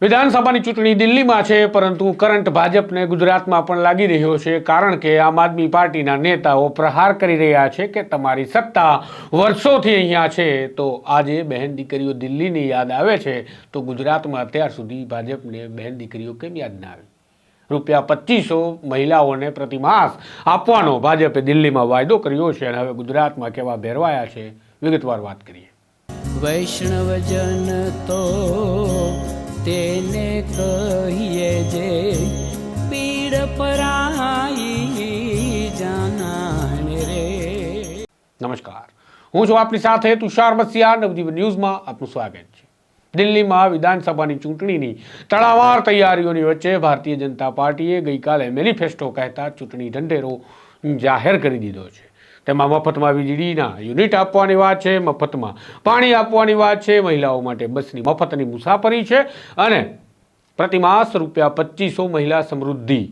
વિધાનસભાની ચૂંટણી દિલ્હીમાં છે, પરંતુ કરંટ ભાજપને ગુજરાતમાં પણ લાગી રહ્યો છે, કારણ કે આમ આદમી પાર્ટીના નેતાઓ પ્રહાર કરી રહ્યા છે કે તમારી સત્તા વર્ષોથી અહીંયા છે, તો આજે બહેન દીકરીઓ દિલ્હીની યાદ આવે છે, તો ગુજરાતમાં અત્યાર સુધી ભાજપને બહેન દીકરીઓ કેમ યાદ ના આવી? રૂપિયા 2500 મહિલાઓને પ્રતિમાસ આપવાનો ભાજપે દિલ્હીમાં વાયદો કર્યો છે, અને હવે ગુજરાતમાં કેવા ભેરવાયા છે, વિગતવાર વાત કરીએ. વૈષ્ણવજન તો તેને કહીએ જે પીડ પરાઈ જાનાને રે. નમસ્કાર, હું છું આપની સાથે તુષાર બસિયા. નવજીવન ન્યૂઝમાં આપનું સ્વાગત છે. દિલ્હીમાં વિધાનસભાની ચૂંટણીની તડામાર તૈયારીઓની વચ્ચે ભારતીય જનતા પાર્ટીએ ગઈકાલે મેનિફેસ્ટો કહેતા ચૂંટણી ઢંઢેરો જાહેર કરી દીધો છે. તેમાં મફતમાં વીજળીના યુનિટ આપવાની વાત છે, મફતમાં પાણી આપવાની વાત છે, મહિલાઓ માટે બસની મફતની મુસાફરી છે, અને પ્રતિમાસ રૂપિયા 2500 મહિલા સમૃદ્ધિ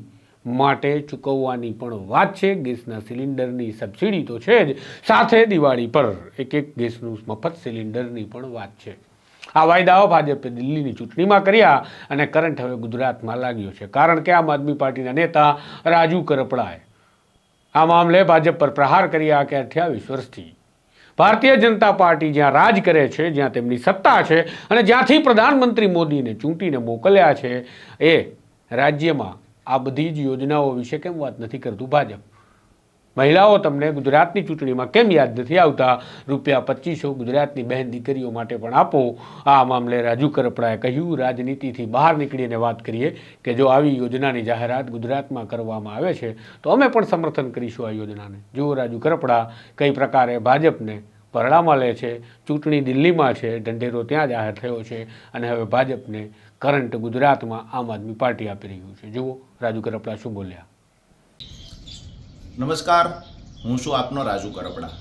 માટે ચૂકવવાની પણ વાત છે. ગેસના સિલિન્ડરની સબસિડી તો છે જ, સાથે દિવાળી પર એક ગેસનું મફત સિલિન્ડરની પણ વાત છે. આ વાયદાઓ ભાજપે દિલ્હીની ચૂંટણીમાં કર્યા, અને કરંટ હવે ગુજરાતમાં લાગ્યો છે, કારણ કે આમ આદમી પાર્ટીના નેતા રાજુ કરપડાએ આ મામલે ભાજપ પર પ્રહાર કર્યા કે 28 વર્ષથી ભારતીય જનતા પાર્ટી જ્યાં રાજ કરે છે, જ્યાં તેમની સત્તા છે, અને જ્યાંથી પ્રધાનમંત્રી મોદીને ચૂંટીને મોકલ્યા છે, એ રાજ્યમાં આ બધી જ યોજનાઓ વિશે કેમ વાત નથી કરતું ભાજપ? મહિલાઓ તમને ગુજરાતની ચૂંટણીમાં કેમ યાદ નથી આવતા? રૂપિયા 2500 ગુજરાતની બહેન દીકરીઓ માટે પણ આપો. આ મામલે રાજુ કરપડાએ કહ્યું. રાજનીતિથી બહાર નીકળીને વાત કરીએ કે જો આવી યોજનાની જાહેરાત ગુજરાતમાં કરવામાં આવે છે, તો અમે પણ સમર્થન કરીશું આ યોજનાને. જુઓ રાજુ કરપડા કઈ પ્રકારે ભાજપને પરડામાં લે છે. ચૂંટણી દિલ્હીમાં છે, ઢંઢેરો ત્યાં જાહેર થયો છે, અને હવે ભાજપને કરંટ ગુજરાતમાં આમ આદમી પાર્ટી આપી રહ્યું છે. જુઓ રાજુ કરપડા શું બોલ્યા. નમસ્કાર, હું છું આપનો રાજુ કરપડા.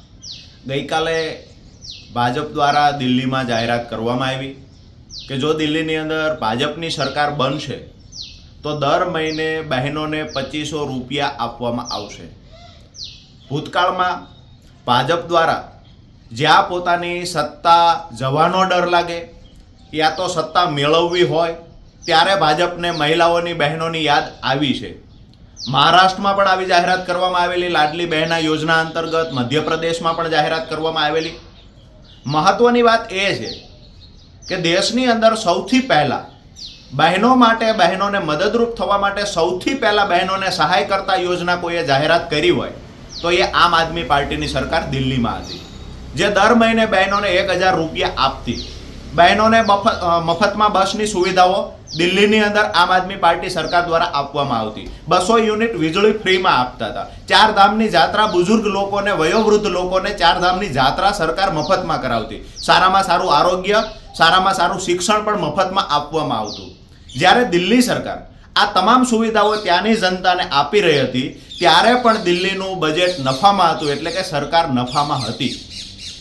ગઈકાલે ભાજપ દ્વારા દિલ્હીમાં જાહેરાત કરવામાં આવી કે જો દિલ્હીની અંદર ભાજપની સરકાર બનશે તો દર મહિને બહેનોને 2500 રૂપિયા આપવામાં આવશે. ભૂતકાળમાં ભાજપ દ્વારા જ્યાં પોતાની સત્તા જવાનો ડર લાગે યા તો સત્તા મેળવવી હોય ત્યારે ભાજપને મહિલાઓની બહેનોની યાદ આવી છે. મહારાષ્ટ્રમાં પણ આવી જાહેરાત કરવામાં આવેલી, લાડલી બહેના યોજના અંતર્ગત મધ્યપ્રદેશમાં પણ જાહેરાત કરવામાં આવેલી. મહત્વની વાત એ છે કે દેશની અંદર સૌથી પહેલાં બહેનો માટે, બહેનોને મદદરૂપ થવા માટે સૌથી પહેલાં બહેનોને સહાય કરતા યોજના કોઈએ જાહેરાત કરી હોય તો એ આમ આદમી પાર્ટીની સરકાર દિલ્હીમાં હતી, જે દર મહિને બહેનોને 1000 રૂપિયા આપતી. બહેનોને મફતમાં બસની સુવિધાઓ દિલ્હીની અંદર આમ આદમી પાર્ટી સરકાર દ્વારા આપવામાં આવતી. 200 યુનિટ વીજળી ફ્રીમાં આપતા હતા. 4 ધામની જાત્રા બુઝુર્ગ લોકોને, વયોવૃદ્ધ લોકોને 4 ધામની જાત્રા સરકાર મફતમાં કરાવતી. સારામાં સારું આરોગ્ય, સારામાં સારું શિક્ષણ પણ મફતમાં આપવામાં આવતું. જ્યારે દિલ્હી સરકાર આ તમામ સુવિધાઓ ત્યાંની જનતાને આપી રહી હતી, ત્યારે પણ દિલ્હીનું બજેટ નફામાં હતું, એટલે કે સરકાર નફામાં હતી.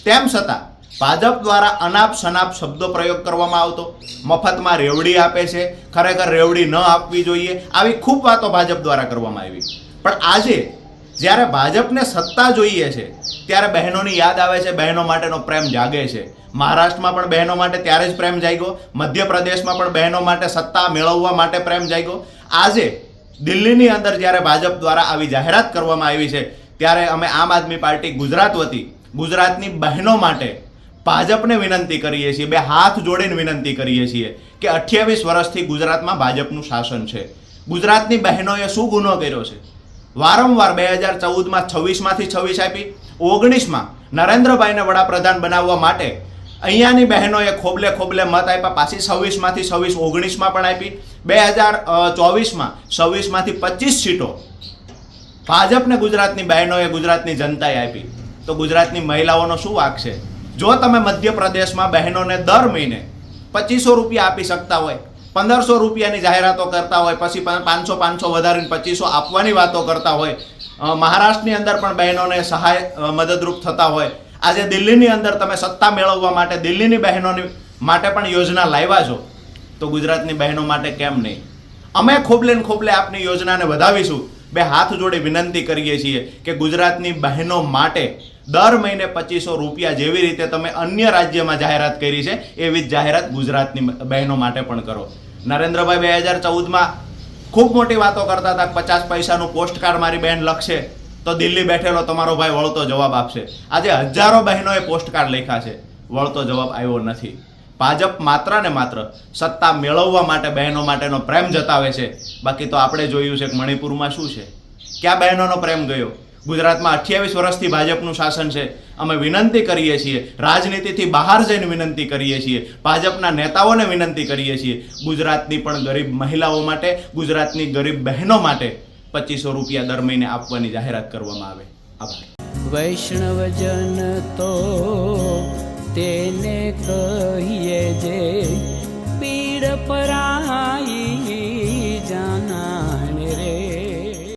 તેમ છતાં ભાજપ દ્વારા અનાપ શનાપ શબ્દો પ્રયોગ કરવામાં આવતો. મફતમાં રેવડી આપે છે, ખરેખર રેવડી ન આપવી જોઈએ, આવી ખૂબ વાતો ભાજપ દ્વારા કરવામાં આવી. પણ આજે જ્યારે ભાજપને સત્તા જોઈએ છે ત્યારે બહેનોની યાદ આવે છે, બહેનો માટેનો પ્રેમ જાગે છે. મહારાષ્ટ્રમાં પણ બહેનો માટે ત્યારે જ પ્રેમ જાગ્યો, મધ્યપ્રદેશમાં પણ બહેનો માટે સત્તા મેળવવા માટે પ્રેમ જાગ્યો. આજે દિલ્હીની અંદર જ્યારે ભાજપ દ્વારા આવી જાહેરાત કરવામાં આવી છે, ત્યારે અમે આમ આદમી પાર્ટી ગુજરાત વતી ગુજરાતની બહેનો માટે ભાજપને વિનંતી કરીએ છીએ, 2 હાથ જોડીને વિનંતી કરીએ છીએ કે 28 વર્ષથી ગુજરાતમાં ભાજપનું શાસન છે. ગુજરાતની બહેનોએ શું ગુનો કર્યો છે? વારંવાર 2014માં 26માંથી 26 આપી, 19માં નરેન્દ્રભાઈને વડાપ્રધાન બનાવવા માટે અહીંયાની બહેનોએ ખોબલે ખોબલે મત આપ્યા. પાછી 26માંથી 26 19માં પણ આપી. 2024માં 26માંથી 25 સીટો ભાજપને ગુજરાતની બહેનોએ, ગુજરાતની જનતાએ આપી. તો ગુજરાતની મહિલાઓનો શું વાંક છે? જો તમે મધ્યપ્રદેશમાં બહેનોને દર મહિને 2500 રૂપિયા આપી શકતા હોય, 1500 રૂપિયાની જાહેરાતો કરતા હોય, પછી 500 વધારીને 2500 આપવાની વાતો કરતા હોય, મહારાષ્ટ્રની અંદર પણ બહેનોને સહાય મદદરૂપ થતા હોય, આજે દિલ્હીની અંદર તમે સત્તા મેળવવા માટે દિલ્હીની બહેનોની માટે પણ યોજના લાવ્યા છો, તો ગુજરાતની બહેનો માટે કેમ નહીં? અમે ખોબલે ને ખોબલે આપની યોજનાને વધાવીશું. 2 હાથ જોડી વિનંતી કરીએ છીએ કે ગુજરાતની બહેનો માટે દર મહિને 2500 રૂપિયા જેવી રીતે તમે અન્ય રાજ્યમાં જાહેરાત કરી છે એવી જ જાહેરાત ગુજરાતની બહેનો માટે પણ કરો. નરેન્દ્રભાઈ 2014માં ખૂબ મોટી વાતો કરતા હતા, 50 પૈસાનું પોસ્ટકાર્ડ મારી બહેન લખશે તો દિલ્હી બેઠેલો તમારો ભાઈ વળતો જવાબ આપશે. આજે હજારો બહેનોએ પોસ્ટકાર્ડ લખ્યા છે, વળતો જવાબ આવ્યો નથી. ભાજપ માત્ર ને માત્ર સત્તા મેળવવા માટે બહેનો માટેનો પ્રેમ જતાવે છે. બાકી તો આપણે જોયું છે કે મણિપુરમાં શું છે, ક્યાં બહેનોનો પ્રેમ ગયો. ગુજરાતમાં 28 વર્ષથી ભાજપનું શાસન છે. અમે વિનંતી કરીએ છીએ, રાજનીતિથી બહાર જઈને વિનંતી કરીએ છીએ, ભાજપના નેતાઓને વિનંતી કરીએ છીએ, ગુજરાતની પણ ગરીબ મહિલાઓ માટે, ગુજરાતની ગરીબ બહેનો માટે 2500 રૂપિયા દર મહિને આપવાની જાહેરાત કરવામાં આવે. આભાર. વૈષ્ણવજન તો તેને કહીએ જે પીડ પરાઈ.